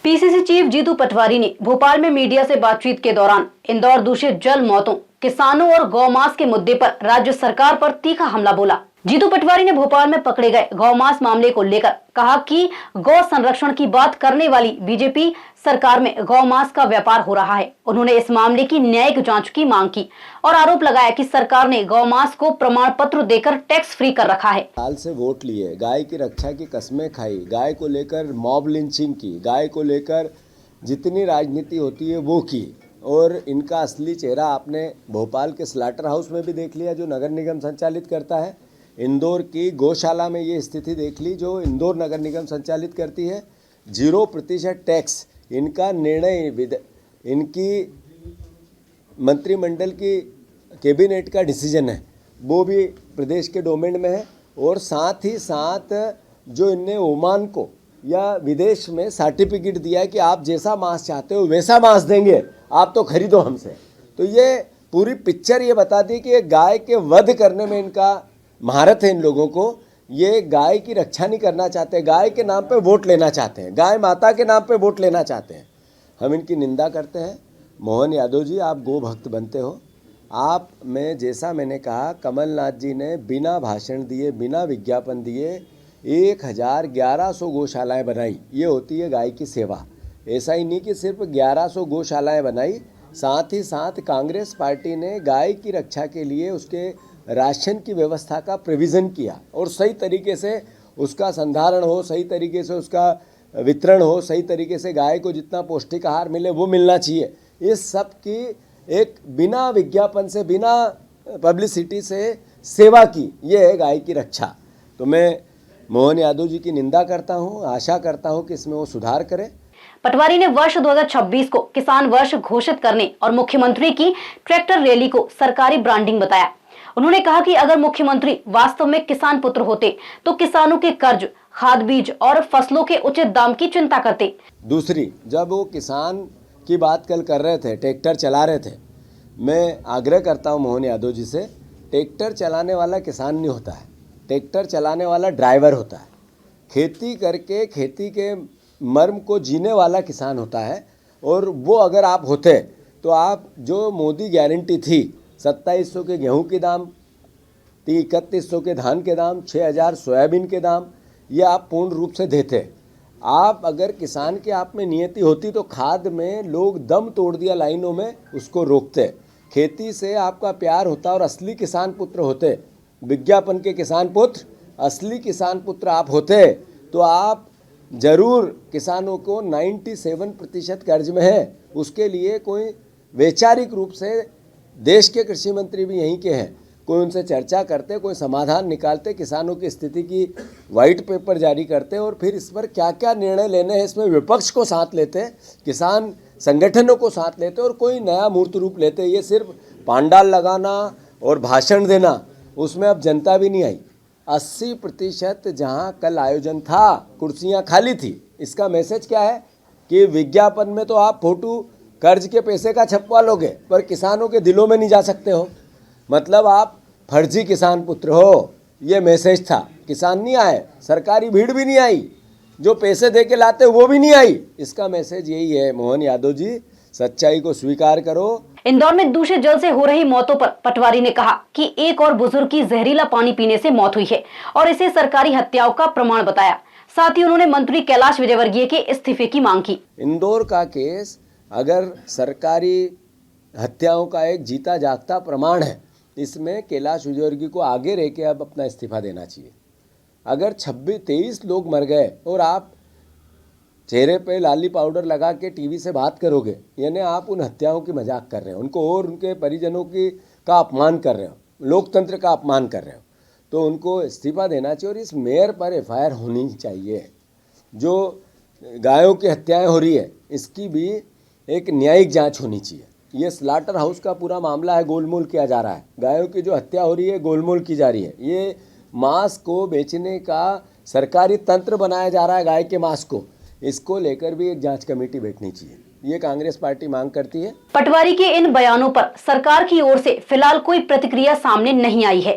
PCC chief Jitu Patwari ने भोपाल में media से बातचीत के दौरान इंदौर दूषित जल मौतों, किसानों और गौमांस के मुद्दे पर राज्य सरकार पर तीखा हमला बोला। जीतू पटवारी ने भोपाल में पकड़े गए गौमांस मामले को लेकर कहा कि गौ संरक्षण की बात करने वाली बीजेपी सरकार में गौमांस का व्यापार हो रहा है। उन्होंने इस मामले की न्यायिक जांच की मांग की और आरोप लगाया कि सरकार ने गौमांस को प्रमाण पत्र देकर टैक्स फ्री कर रखा है। साल से वोट लिए, गाय की रक्षा की कस्में खाई, गाय को लेकर मॉब लिंचिंग की, गाय को लेकर जितनी राजनीति होती है वो की, और इनका असली चेहरा आपने भोपाल के स्लाटर हाउस में भी देख लिया जो नगर निगम संचालित करता है। इंदौर की गौशाला में ये स्थिति देख ली जो इंदौर नगर निगम संचालित करती है। 0% टैक्स इनका निर्णय, इनकी मंत्रिमंडल की कैबिनेट का डिसीजन है, वो भी प्रदेश के डोमेन में है। और साथ ही साथ जो इनने ओमान को या विदेश में सर्टिफिकेट दिया है कि आप जैसा मांस चाहते हो वैसा मांस देंगे, आप तो खरीदो हमसे। तो ये पूरी पिक्चर ये बताती है कि ये गाय के वध करने में इनका महारत है। इन लोगों को ये गाय की रक्षा नहीं करना चाहते, गाय के नाम पे वोट लेना चाहते हैं, गाय माता के नाम पे वोट लेना चाहते हैं। हम इनकी निंदा करते हैं। मोहन यादव जी, आप गो भक्त बनते हो। आप में जैसा मैंने कहा, कमलनाथ जी ने बिना भाषण दिए, बिना विज्ञापन दिए 1100 गौशालाएँ बनाई। ये होती है गाय की सेवा। ऐसा ही नहीं कि सिर्फ 1100 गौशालाएँ बनाई, साथ ही साथ कांग्रेस पार्टी ने गाय की रक्षा के लिए उसके राशन की व्यवस्था का प्रोविज़न किया और सही तरीके से उसका संधारण हो, सही तरीके से उसका वितरण हो, सही तरीके से गाय को जितना पौष्टिक आहार मिले वो मिलना चाहिए। इस सब की एक बिना विज्ञापन से, बिना पब्लिसिटी से सेवा की, ये है गाय की रक्षा। तो मैं मोहन यादव जी की निंदा करता हूँ, आशा करता हूँ कि इसमें वो सुधार करें। पटवारी ने वर्ष 2026 को किसान वर्ष घोषित करने और मुख्यमंत्री की ट्रैक्टर रैली को सरकारी ब्रांडिंग बताया। उन्होंने कहा कि अगर मुख्यमंत्री वास्तव में किसान पुत्र होते तो किसानों के कर्ज, खाद बीज और फसलों के उचित दाम की चिंता करते। दूसरी, जब वो किसान की बात कल कर रहे थे, ट्रैक्टर चला रहे थे, मैं आग्रह करता हूं मोहन यादव जी से, ट्रैक्टर चलाने वाला किसान नहीं होता है, ट्रैक्टर चलाने वाला ड्राइवर होता है। खेती करके खेती के मर्म को जीने वाला किसान होता है। और वो अगर आप होते तो आप जो मोदी गारंटी थी, 2700 के गेहूं के दाम, 3100 के धान के दाम, 6000 सोयाबीन के दाम, ये आप पूर्ण रूप से देते। आप अगर किसान के आप में नियति होती तो खाद में लोग दम तोड़ दिया लाइनों में, उसको रोकते। खेती से आपका प्यार होता और असली किसान पुत्र होते, विज्ञापन के किसान पुत्र, असली किसान पुत्र आप होते तो आप जरूर किसानों को 97% कर्ज में है, उसके लिए कोई वैचारिक रूप से देश के कृषि मंत्री भी यहीं के हैं, कोई उनसे चर्चा करते, कोई समाधान निकालते, किसानों की स्थिति की वाइट पेपर जारी करते और फिर इस पर क्या क्या निर्णय लेने हैं इसमें विपक्ष को साथ लेते, किसान संगठनों को साथ लेते और कोई नया मूर्त रूप लेते। ये सिर्फ पांडाल लगाना और भाषण देना, उसमें अब जनता भी नहीं आई। 80% जहाँ कल आयोजन था कुर्सियाँ खाली थी। इसका मैसेज क्या है कि विज्ञापन में तो आप फोटो कर्ज के पैसे का छपवा लोगे पर किसानों के दिलों में नहीं जा सकते हो, मतलब आप फर्जी किसान पुत्र हो। ये मैसेज था। किसान नहीं आए, सरकारी भीड़ भी नहीं आई, जो पैसे दे के लाते वो भी नहीं आई। इसका मैसेज यही है। मोहन यादव जी, सच्चाई को स्वीकार करो। इंदौर में दूषित जल से हो रही मौतों पर पटवारी ने कहा कि एक और बुजुर्ग की जहरीला पानी पीने से मौत हुई है और इसे सरकारी हत्याओं का प्रमाण बताया। साथ ही उन्होंने मंत्री कैलाश विजयवर्गीय के इस्तीफे की मांग की। इंदौर का केस अगर सरकारी हत्याओं का एक जीता जागता प्रमाण है, इसमें कैलाश विजयवर्गीय को आगे रह के अब अपना इस्तीफा देना चाहिए। अगर 23 लोग मर गए और आप चेहरे पे लाली पाउडर लगा के टीवी से बात करोगे, यानी आप उन हत्याओं की मजाक कर रहे हो, उनको और उनके परिजनों की का अपमान कर रहे हो, लोकतंत्र का अपमान कर रहे हो, तो उनको इस्तीफा देना चाहिए। और इस मेयर पर FIR होनी चाहिए। जो गायों की हत्याएं हो रही है इसकी भी एक न्यायिक जांच होनी चाहिए। ये स्लाटर हाउस का पूरा मामला है, गोलमोल किया जा रहा है। गायों की जो हत्या हो रही है गोलमोल की जा रही है। ये मांस को बेचने का सरकारी तंत्र बनाया जा रहा है, गाय के मांस को। इसको लेकर भी एक जांच कमेटी बैठनी चाहिए, ये कांग्रेस पार्टी मांग करती है। पटवारी के इन बयानों पर सरकार की ओर से फिलहाल कोई प्रतिक्रिया सामने नहीं आई है।